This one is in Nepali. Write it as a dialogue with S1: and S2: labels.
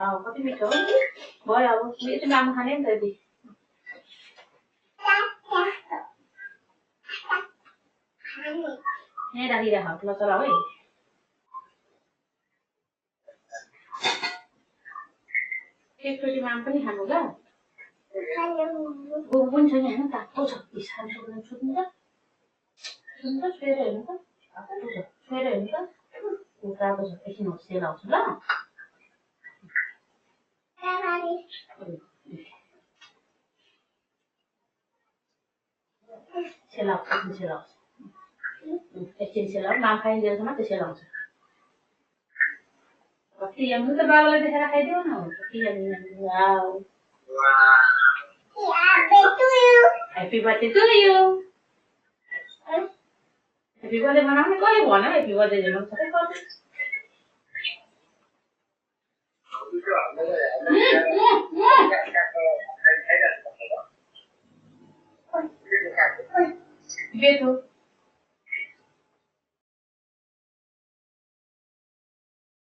S1: कति मिठो भयो अब मिठो मामा खाने नि त यदि यहीँ राखिराख ल चला है एकचोटि माम पनि खानु ल ऊ पनि छैन होइन तातो छ बिसार सुत्नु सुत्नु त छोएर हेर्नु त तातो छ छोएर हेर्नु त ऊ तातो छ एकछिन होस्टेल आउँछु ल सेलाउँछ एकछिन सेलाउ माम खाइन्जेलसम्म त्यो सेलाउँछ कति यम्मी त बाबालाई देखेर खाइदेऊ न कति yummy wow Happy birthday to you. Happy birthday मनाउने कहिले भन Happy birthday जनाउनु सबै गर्नु बेथु